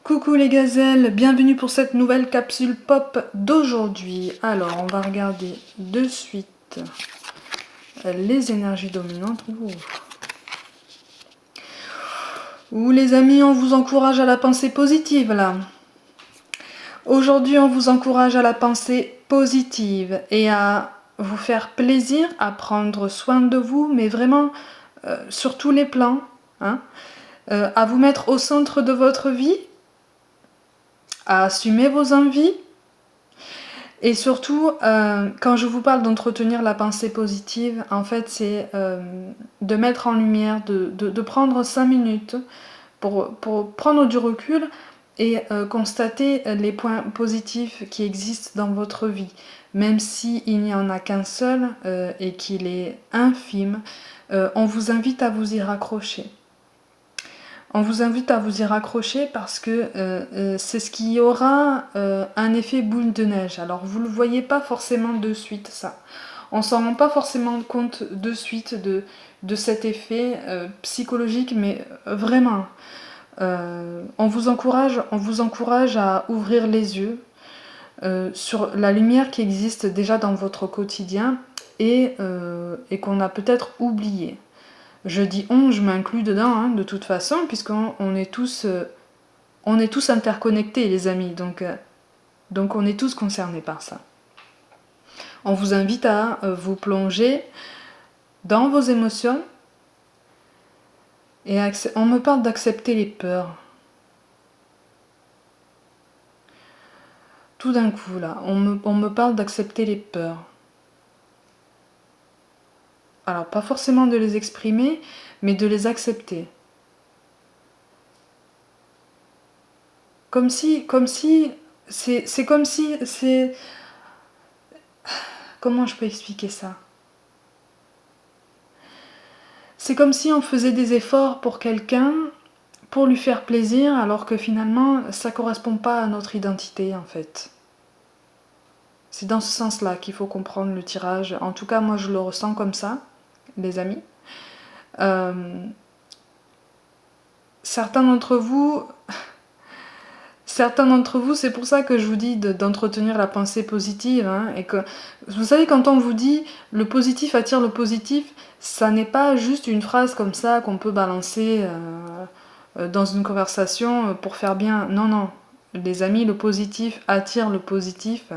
Coucou les gazelles, bienvenue pour cette nouvelle capsule pop d'aujourd'hui. Alors, on va regarder de suite les énergies dominantes. Ouh les amis, on vous encourage à la pensée positive là. Aujourd'hui, on vous encourage à la pensée positive et à vous faire plaisir, à prendre soin de vous, mais vraiment sur tous les plans, hein, à vous mettre au centre de votre vie, à assumer vos envies. Et surtout, quand je vous parle d'entretenir la pensée positive, en fait, c'est de mettre en lumière, de prendre 5 minutes pour prendre du recul et constater les points positifs qui existent dans votre vie. Même s'il n'y en a qu'un seul et qu'il est infime, on vous invite à vous y raccrocher. On vous invite à vous y raccrocher parce que c'est ce qui aura un effet boule de neige. Alors vous ne le voyez pas forcément de suite ça. On s'en rend pas forcément compte de suite de cet effet psychologique, mais vraiment. On vous encourage à ouvrir les yeux sur la lumière qui existe déjà dans votre quotidien et qu'on a peut-être oublié. Je dis on, je m'inclus dedans, hein, de toute façon, puisqu'on est tous interconnectés, les amis, donc on est tous concernés par ça. On vous invite à vous plonger dans vos émotions, et on me parle d'accepter les peurs. Tout d'un coup, là, on me parle d'accepter les peurs. Alors, pas forcément de les exprimer, mais de les accepter. C'est comme si, comment je peux expliquer ça? C'est comme si on faisait des efforts pour quelqu'un, pour lui faire plaisir, alors que finalement, ça correspond pas à notre identité, en fait. C'est dans ce sens-là qu'il faut comprendre le tirage. En tout cas, moi, je le ressens comme ça, les amis. Certains d'entre vous, c'est pour ça que je vous dis d'entretenir la pensée positive. Hein, et que, vous savez, quand on vous dit le positif attire le positif, ça n'est pas juste une phrase comme ça qu'on peut balancer dans une conversation pour faire bien. Non, non. Les amis, le positif attire le positif.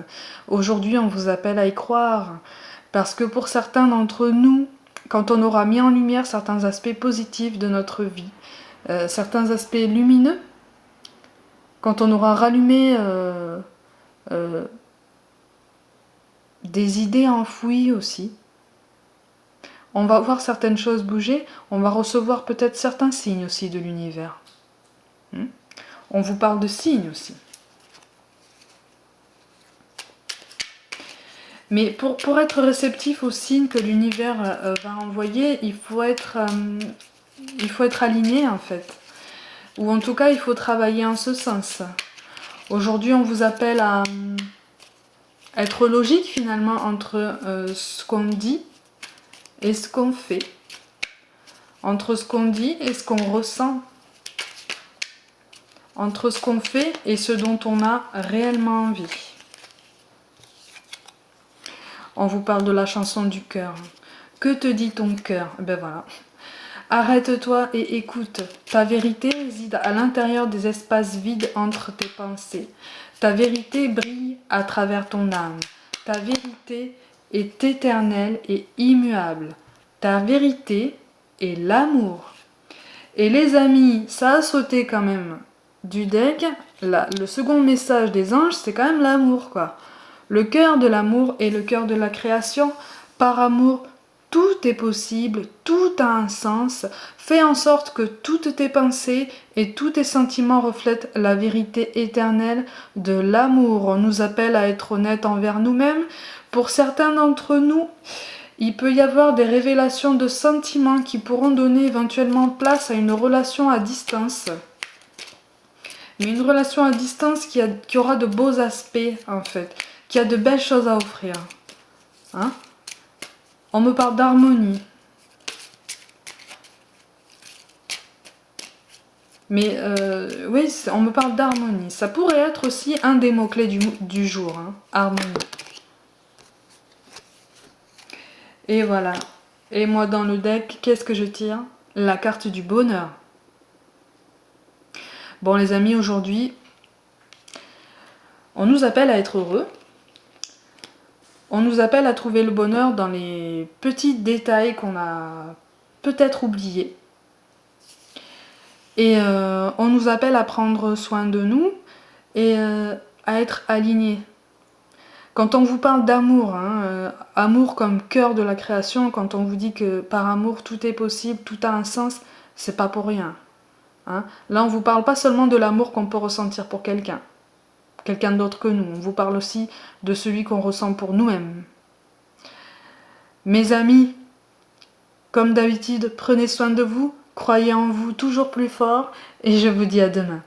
Aujourd'hui, on vous appelle à y croire. Parce que pour certains d'entre nous, quand on aura mis en lumière certains aspects positifs de notre vie, certains aspects lumineux, quand on aura rallumé des idées enfouies aussi, on va voir certaines choses bouger, on va recevoir peut-être certains signes aussi de l'univers. On vous parle de signes aussi. Mais pour être réceptif aux signes que l'univers va envoyer, il faut être aligné en fait. Ou en tout cas, il faut travailler en ce sens. Aujourd'hui, on vous appelle à être logique finalement entre ce qu'on dit et ce qu'on fait. Entre ce qu'on dit et ce qu'on ressent. Entre ce qu'on fait et ce dont on a réellement envie. On vous parle de la chanson du cœur. Que te dit ton cœur? Ben voilà. Arrête-toi et écoute. Ta vérité réside à l'intérieur des espaces vides entre tes pensées. Ta vérité brille à travers ton âme. Ta vérité est éternelle et immuable. Ta vérité est l'amour. Et les amis, ça a sauté quand même du deck. Le second message des anges, c'est quand même l'amour, quoi. Le cœur de l'amour est le cœur de la création. Par amour, tout est possible, tout a un sens. Fais en sorte que toutes tes pensées et tous tes sentiments reflètent la vérité éternelle de l'amour. On nous appelle à être honnêtes envers nous-mêmes. Pour certains d'entre nous, il peut y avoir des révélations de sentiments qui pourront donner éventuellement place à une relation à distance. Mais une relation à distance qui aura de beaux aspects, en fait. Qui a de belles choses à offrir. Hein? On me parle d'harmonie. Mais oui, on me parle d'harmonie. Ça pourrait être aussi un des mots-clés du jour, hein, harmonie. Et voilà. Et moi dans le deck, qu'est-ce que je tire? La carte du bonheur. Bon les amis, aujourd'hui, on nous appelle à être heureux. On nous appelle à trouver le bonheur dans les petits détails qu'on a peut-être oubliés. Et on nous appelle à prendre soin de nous et à être alignés. Quand on vous parle d'amour, hein, amour comme cœur de la création, quand on vous dit que par amour tout est possible, tout a un sens, c'est pas pour rien. Hein. Là on vous parle pas seulement de l'amour qu'on peut ressentir pour quelqu'un d'autre que nous, on vous parle aussi de celui qu'on ressent pour nous-mêmes. Mes amis, comme d'habitude, prenez soin de vous, croyez en vous toujours plus fort et je vous dis à demain.